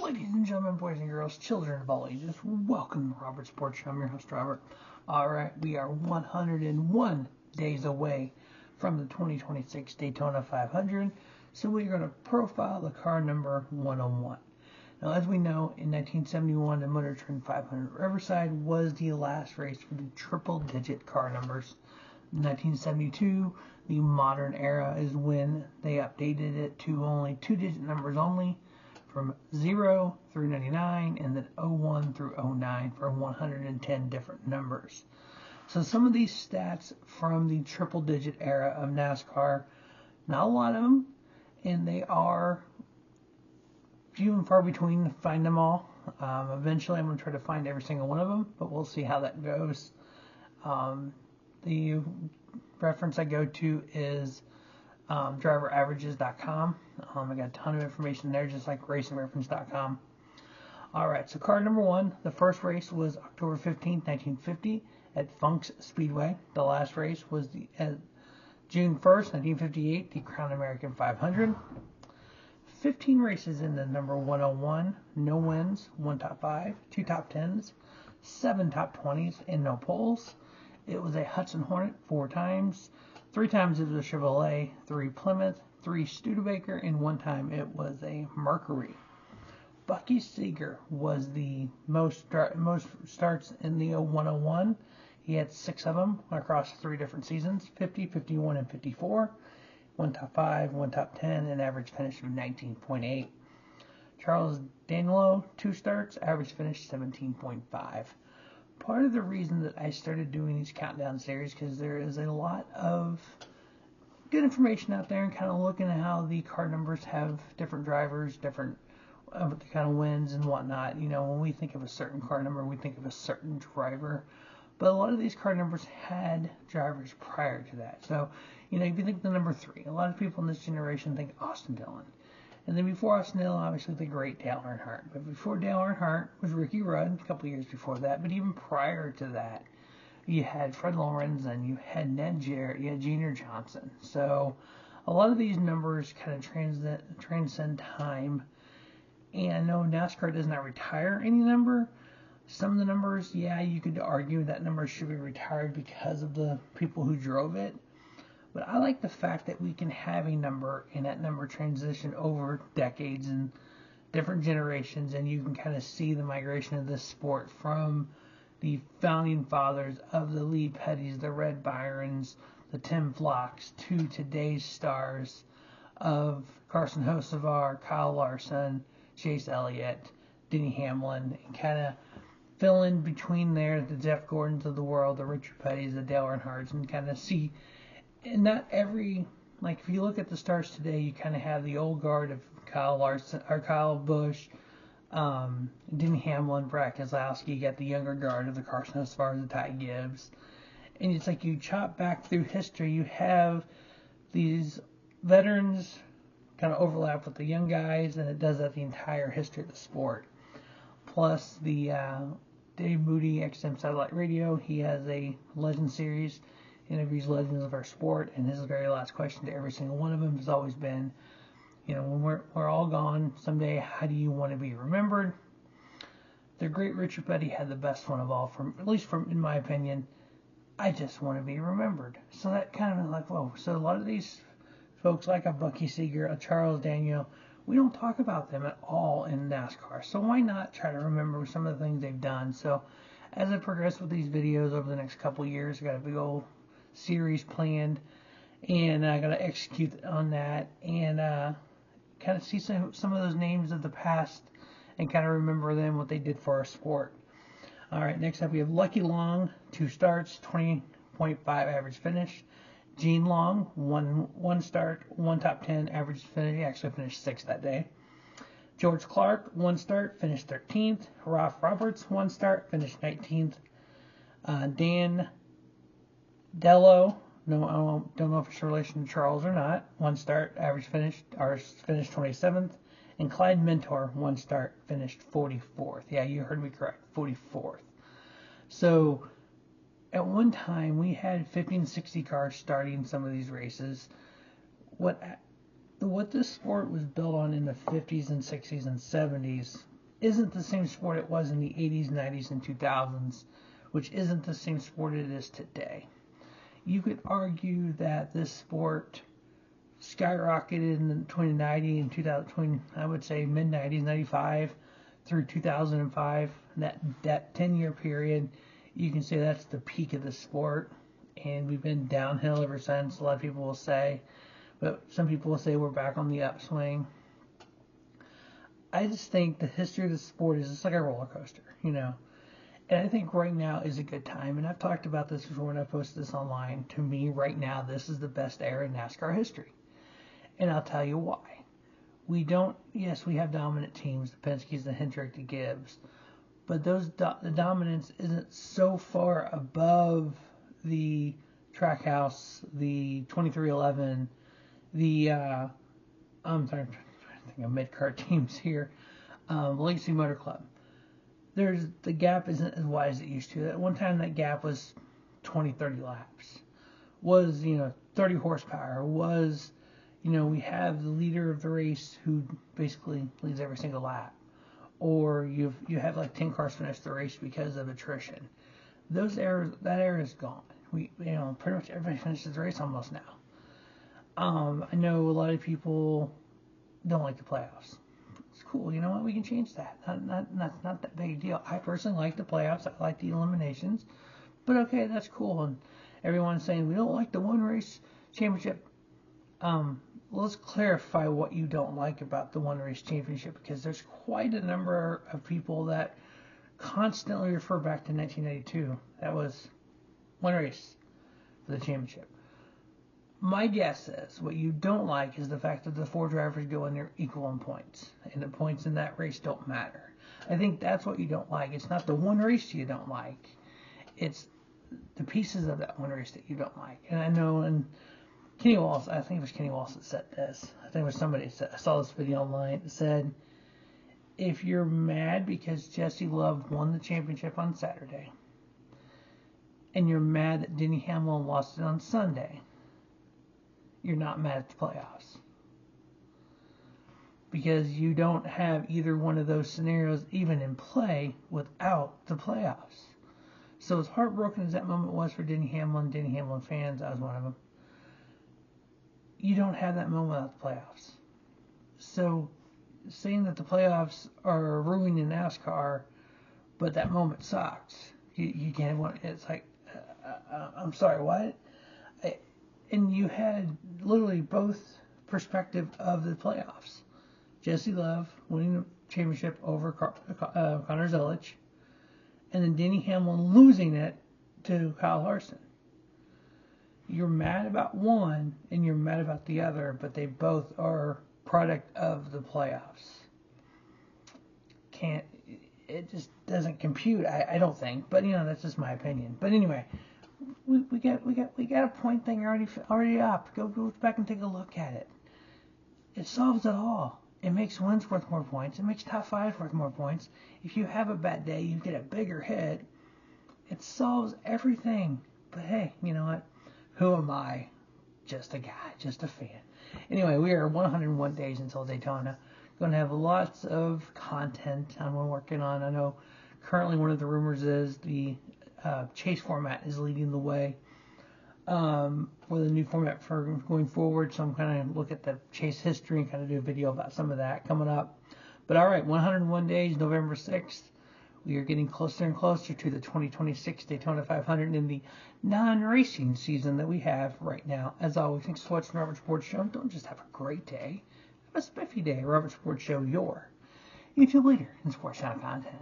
Ladies and gentlemen, boys and girls, children of all ages, welcome to Robert Sports Show. I'm your host, Robert. Alright, we are 101 days away from the 2026 Daytona 500, so we're going to profile the car number 101. Now, as we know, in 1971, the Motor Trend 500 Riverside was the last race for the triple-digit car numbers. In 1972, the modern era is when they updated it to only two-digit numbers only, from 0 through 99, and then 01 through 09 for 110 different numbers. So some of these stats from the triple-digit era of NASCAR, not a lot of them, and they are few and far between to find them all. Eventually I'm going to try to find every single one of them, but we'll see how that goes. The reference I go to is driveraverages.com. I got a ton of information there, just like racingreference.com. Alright, so car number one, the first race was October 15th, 1950 at Funk's Speedway. The last race was June 1st, 1958, the Crown American 500. 15 races in the number 101, no wins, 1 top 5, 2 top 10s, 7 top 20s, and no poles. It was a Hudson Hornet 4 times. 3 times it was a Chevrolet, 3 Plymouth, 3 Studebaker, and 1 time it was a Mercury. Bucky Seeger was the most starts in the 101. He had 6 of them across 3 different seasons, 50, 51, and 54. 1 top 5, 1 top 10, and average finish of 19.8. Charles Danilo, 2 starts, average finish 17.5. Part of the reason that I started doing these countdown series because there is a lot of good information out there and kind of looking at how the car numbers have different drivers, different kind of wins and whatnot. You know, when we think of a certain car number, we think of a certain driver. But a lot of these car numbers had drivers prior to that. So, you know, if you think the number 3, a lot of people in this generation think Austin Dillon. And then before Austin Dillon, obviously the great Dale Earnhardt. But before Dale Earnhardt was Ricky Rudd, a couple years before that. But even prior to that, you had Fred Lorenzen, you had Ned Jarrett, you had Junior Johnson. So a lot of these numbers kind of transcend time. And I know NASCAR does not retire any number. Some of the numbers, yeah, you could argue that number should be retired because of the people who drove it. But I like the fact that we can have a number and that number transition over decades and different generations, and you can kind of see the migration of this sport from the founding fathers of the Lee Pettys, the Red Byrons, the Tim Flocks, to today's stars of Carson Hocevar, Kyle Larson, Chase Elliott, Denny Hamlin, and kind of fill in between there the Jeff Gordons of the world, the Richard Pettys, the Dale Earnhardts, and kind of see. And not every, like if you look at the stars today, you kind of have the old guard of Kyle Larson or Kyle Busch, Denny Hamlin, Brad Keselowski. You got the younger guard of the Carson Hocevar, the Ty Gibbs, and it's like you chop back through history. You have these veterans kind of overlap with the young guys, and it does that the entire history of the sport. Plus the Dave Moody XM Satellite Radio. He has a Legend series. Interviews legends of our sport, and his very last question to every single one of them has always been, you know, when we're all gone someday, how do you want to be remembered? The great Richard Petty had the best one of all, at least in my opinion. I just want to be remembered. So that kind of like, whoa. So a lot of these folks, like a Bucky Seeger, a Charles Daniel, we don't talk about them at all in NASCAR. So why not try to remember some of the things they've done? So as I progress with these videos over the next couple of years, I got a big old series planned, and I gotta execute on that and kind of see some of those names of the past and kind of remember them, what they did for our sport. Alright, next up we have Lucky Long, 2 starts, 20.5 average finish. Gene Long, one start, 1 top 10 average finish. He actually finished 6th that day. George Clark, 1 start, finished 13th. Ralph Roberts, 1 start, finished 19th. Dan Dello, no, I don't know if it's a relation to Charles or not. 1 start, average finish, or finished 27th. And Clyde Mentor, 1 start, finished 44th. Yeah, you heard me correct, 44th. So at one time we had 50 and 60 cars starting some of these races. What this sport was built on in the 50s and 60s and 70s isn't the same sport it was in the 80s, 90s, and 2000s, which isn't the same sport it is today. You could argue that this sport skyrocketed in 2090 and 2020, I would say mid-90s, 95 through 2005. That 10-year period, you can say that's the peak of the sport, and we've been downhill ever since, a lot of people will say, but some people will say we're back on the upswing. I just think the history of the sport is just like a roller coaster, you know. And I think right now is a good time, and I've talked about this before when I posted this online. To me, right now, this is the best era in NASCAR history. And I'll tell you why. Yes, we have dominant teams, the Penske's, the Hendrick, the Gibbs, but the dominance isn't so far above the Trackhouse, the 2311, the, I'm sorry, I'm trying to think of mid-card teams here, Legacy Motor Club. The gap isn't as wide as it used to. At one time, that gap was 20, 30 laps. Was, 30 horsepower. Was, we have the leader of the race who basically leads every single lap. Or you have like 10 cars finish the race because of attrition. That era is gone. Pretty much everybody finishes the race almost now. I know a lot of people don't like the playoffs. It's cool. You know what? We can change that. Not that big a deal. I personally like the playoffs. I like the eliminations. But okay, that's cool. And everyone's saying we don't like the one race championship. Let's clarify what you don't like about the one race championship, because there's quite a number of people that constantly refer back to 1992. That was one race for the championship. My guess is what you don't like is the fact that the 4 drivers go in there equal in points, and the points in that race don't matter. I think that's what you don't like. It's not the one race you don't like. It's the pieces of that one race that you don't like. And I know, and Kenny Wallace, I think it was Kenny Wallace that said this. I think it was somebody that said, I saw this video online that said, if you're mad because Jesse Love won the championship on Saturday, and you're mad that Denny Hamlin lost it on Sunday, you're not mad at the playoffs. Because you don't have either one of those scenarios even in play without the playoffs. So as heartbroken as that moment was for Denny Hamlin fans, I was one of them, you don't have that moment without the playoffs. So saying that the playoffs are ruining NASCAR, but that moment sucks. You can't want. It's like, I'm sorry, what? And you had literally both perspective of the playoffs. Jesse Love winning the championship over Connor Zelich, and then Denny Hamlin losing it to Kyle Larson. You're mad about one and you're mad about the other, but they both are product of the playoffs. It just doesn't compute, I don't think. But that's just my opinion. But anyway, we got a point thing already up. Go back and take a look at it. It solves it all. It makes wins worth more points. It makes top 5 worth more points. If you have a bad day, you get a bigger hit. It solves everything. But hey, you know what? Who am I? Just a guy, just a fan. Anyway, we are 101 days until Daytona. Going to have lots of content I'm working on. I know currently one of the rumors is the chase format is leading the way for the new format for going forward. So I'm kind of look at the chase history and kind of do a video about some of that coming up. But all right, 101 days, November 6th. We are getting closer and closer to the 2026 Daytona 500 in the non-racing season that we have right now. As always, thanks for watching the Robert Sports Show. Don't just have a great day. Have a spiffy day. Robert Sports Show, your YouTube leader in sports channel content.